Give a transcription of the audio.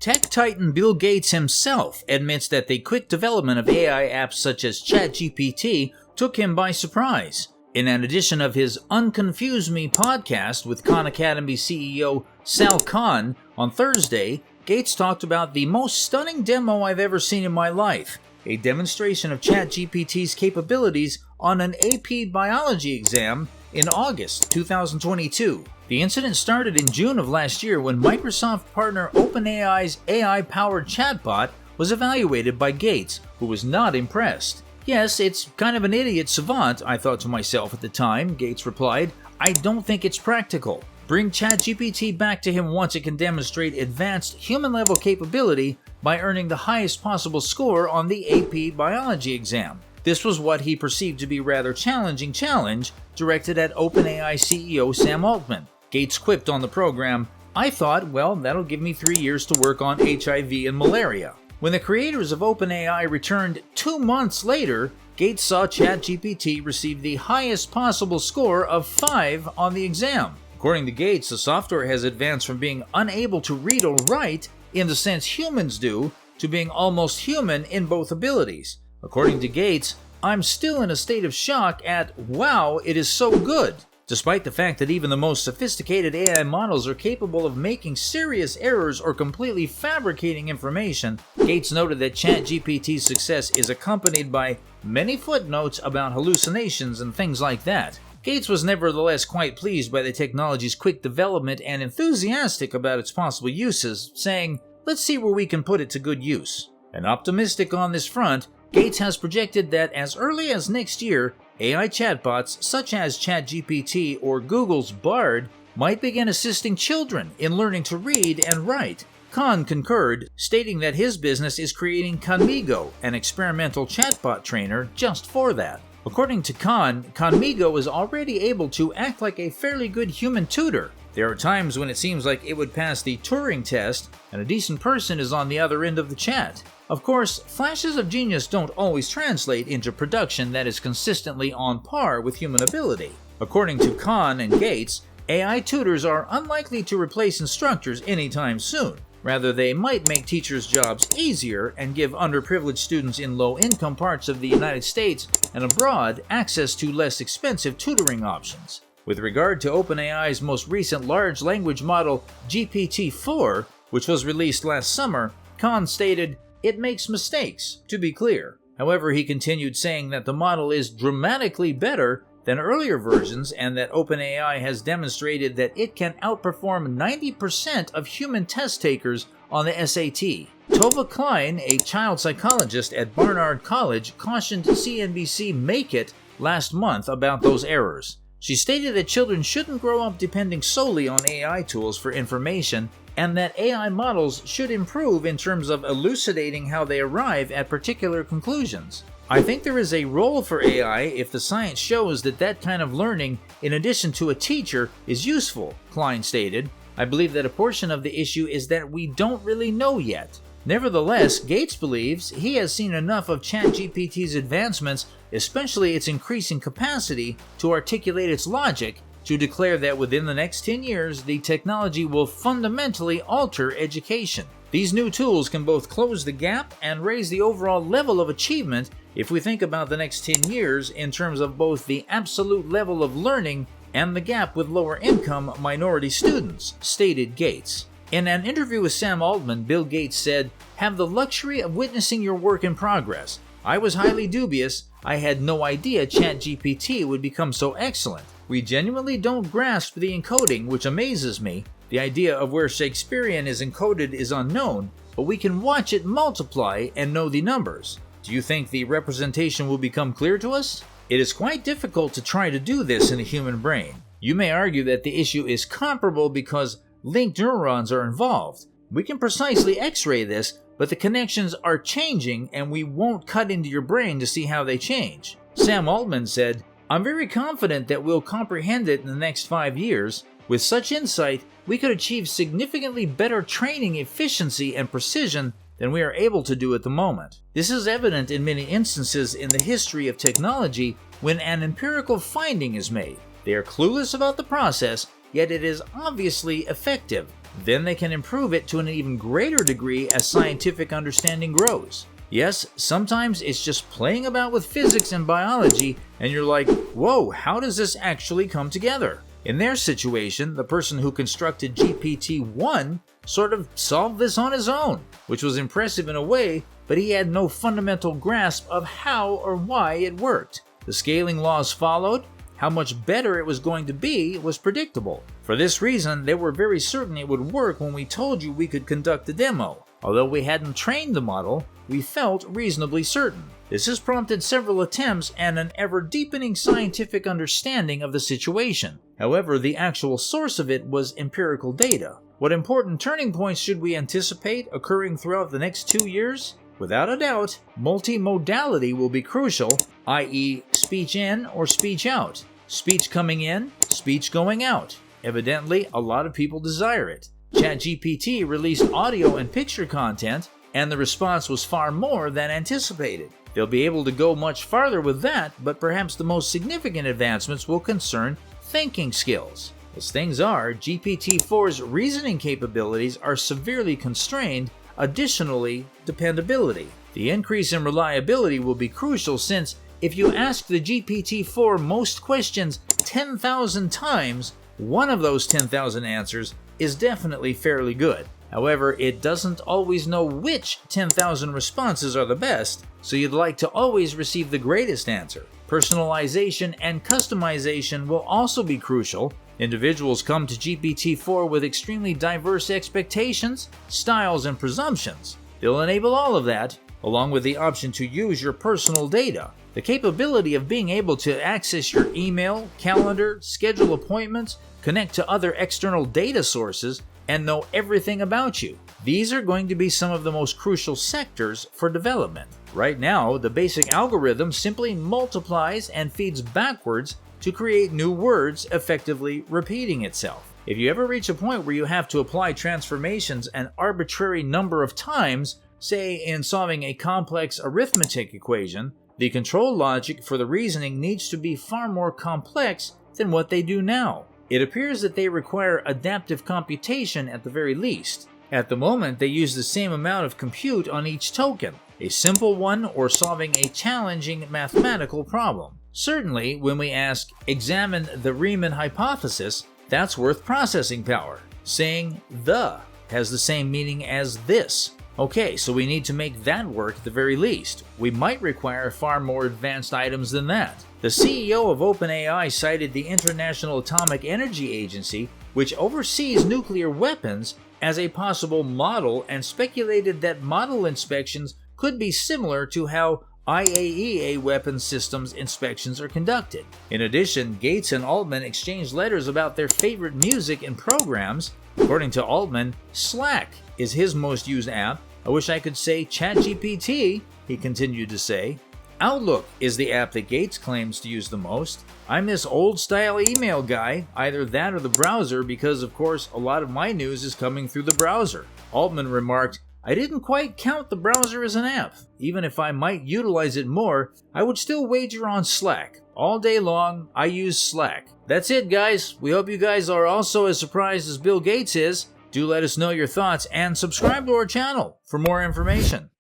Tech titan Bill Gates himself admits that the quick development of AI apps such as ChatGPT took him by surprise. In an edition of his Unconfuse Me podcast with Khan Academy CEO Sal Khan on Thursday, Gates talked about the most stunning demo I've ever seen in my life, a demonstration of ChatGPT's capabilities on an AP biology exam in August 2022. The incident started in June of last year when Microsoft partner OpenAI's AI-powered chatbot was evaluated by Gates, who was not impressed. "Yes, it's kind of an idiot savant," I thought to myself at the time, Gates replied. "I don't think it's practical. Bring ChatGPT back to him once it can demonstrate advanced human-level capability by earning the highest possible score on the AP biology exam." This was what he perceived to be rather challenging challenge directed at OpenAI CEO Sam Altman. Gates quipped on the program, "I thought, well, that'll give me 3 years to work on HIV and malaria." When the creators of OpenAI returned 2 months later, Gates saw ChatGPT receive the highest possible score of 5 on the exam. According to Gates, the software has advanced from being unable to read or write in the sense humans do to being almost human in both abilities. According to Gates, "I'm still in a state of shock at, wow, it is so good." Despite the fact that even the most sophisticated AI models are capable of making serious errors or completely fabricating information, Gates noted that ChatGPT's success is accompanied by many footnotes about hallucinations and things like that. Gates was nevertheless quite pleased by the technology's quick development and enthusiastic about its possible uses, saying, "Let's see where we can put it to good use." And optimistic on this front, Gates has projected that as early as next year, AI chatbots such as ChatGPT or Google's Bard might begin assisting children in learning to read and write. Khan concurred, stating that his business is creating Conmigo, an experimental chatbot trainer just for that. According to Khan, Conmigo is already able to act like a fairly good human tutor. There are times when it seems like it would pass the Turing test and a decent person is on the other end of the chat. Of course, flashes of genius don't always translate into production that is consistently on par with human ability. According to Khan and Gates, AI tutors are unlikely to replace instructors anytime soon. Rather, they might make teachers' jobs easier and give underprivileged students in low-income parts of the United States and abroad access to less expensive tutoring options. With regard to OpenAI's most recent large language model, GPT-4, which was released last summer, Khan stated, "It makes mistakes, to be clear." However, he continued saying that the model is dramatically better than earlier versions and that OpenAI has demonstrated that it can outperform 90% of human test takers on the SAT. Tova Klein, a child psychologist at Barnard College, cautioned CNBC Make It last month about those errors. She stated that children shouldn't grow up depending solely on AI tools for information and that AI models should improve in terms of elucidating how they arrive at particular conclusions. "I think there is a role for AI if the science shows that that kind of learning, in addition to a teacher, is useful," Klein stated. "I believe that a portion of the issue is that we don't really know yet." Nevertheless, Gates believes he has seen enough of ChatGPT's advancements, especially its increasing capacity to articulate its logic, to declare that within the next 10 years, the technology will fundamentally alter education. These new tools can both close the gap and raise the overall level of achievement if we think about the next 10 years in terms of both the absolute level of learning and the gap with lower-income minority students, stated Gates. In an interview with Sam Altman, Bill Gates said, "Have the luxury of witnessing your work in progress. I was highly dubious. I had no idea ChatGPT would become so excellent. We genuinely don't grasp the encoding, which amazes me. The idea of where Shakespearean is encoded is unknown, but we can watch it multiply and know the numbers. Do you think the representation will become clear to us? It is quite difficult to try to do this in the human brain. You may argue that the issue is comparable because linked neurons are involved. We can precisely X-ray this, but the connections are changing and we won't cut into your brain to see how they change." Sam Altman said, "I'm very confident that we'll comprehend it in the next 5 years. With such insight, we could achieve significantly better training efficiency and precision than we are able to do at the moment. This is evident in many instances in the history of technology when an empirical finding is made. They are clueless about the process, yet it is obviously effective. Then they can improve it to an even greater degree as scientific understanding grows. Yes, sometimes it's just playing about with physics and biology, and you're like, whoa, how does this actually come together? In their situation, the person who constructed GPT-1 sort of solved this on his own, which was impressive in a way, but he had no fundamental grasp of how or why it worked. The scaling laws followed. How much better it was going to be was predictable. For this reason, they were very certain it would work when we told you we could conduct a demo. Although we hadn't trained the model, we felt reasonably certain. This has prompted several attempts and an ever-deepening scientific understanding of the situation. However, the actual source of it was empirical data. What important turning points should we anticipate occurring throughout the next 2 years? Without a doubt, multimodality will be crucial, i.e. speech in or speech out. Speech coming in, speech going out. Evidently, a lot of people desire it. ChatGPT released audio and picture content, and the response was far more than anticipated. They'll be able to go much farther with that, but perhaps the most significant advancements will concern thinking skills. As things are, GPT-4's reasoning capabilities are severely constrained. Additionally, dependability. The increase in reliability will be crucial since if you ask the GPT-4 most questions 10,000 times, one of those 10,000 answers is definitely fairly good. However, it doesn't always know which 10,000 responses are the best, so you'd like to always receive the greatest answer. Personalization and customization will also be crucial. Individuals come to GPT-4 with extremely diverse expectations, styles, and presumptions. They'll enable all of that, along with the option to use your personal data. The capability of being able to access your email, calendar, schedule appointments, connect to other external data sources, and know everything about you. These are going to be some of the most crucial sectors for development. Right now, the basic algorithm simply multiplies and feeds backwards to create new words, effectively repeating itself. If you ever reach a point where you have to apply transformations an arbitrary number of times, say in solving a complex arithmetic equation, the control logic for the reasoning needs to be far more complex than what they do now. It appears that they require adaptive computation at the very least. At the moment, they use the same amount of compute on each token, a simple one or solving a challenging mathematical problem. Certainly, when we ask, examine the Riemann hypothesis, that's worth processing power. Saying the has the same meaning as this. Okay, so we need to make that work at the very least. We might require far more advanced items than that. The CEO of OpenAI cited the International Atomic Energy Agency, which oversees nuclear weapons, as a possible model and speculated that model inspections could be similar to how IAEA weapons systems inspections are conducted. In addition, Gates and Altman exchanged letters about their favorite music and programs. According to Altman, Slack is his most used app. I wish I could say ChatGPT, he continued to say. Outlook is the app that Gates claims to use the most. I'm this old-style email guy, either that or the browser, because of course a lot of my news is coming through the browser. Altman remarked, I didn't quite count the browser as an app. Even if I might utilize it more, I would still wager on Slack. All day long, I use Slack. That's it, guys. We hope you guys are also as surprised as Bill Gates is. Do let us know your thoughts and subscribe to our channel for more information.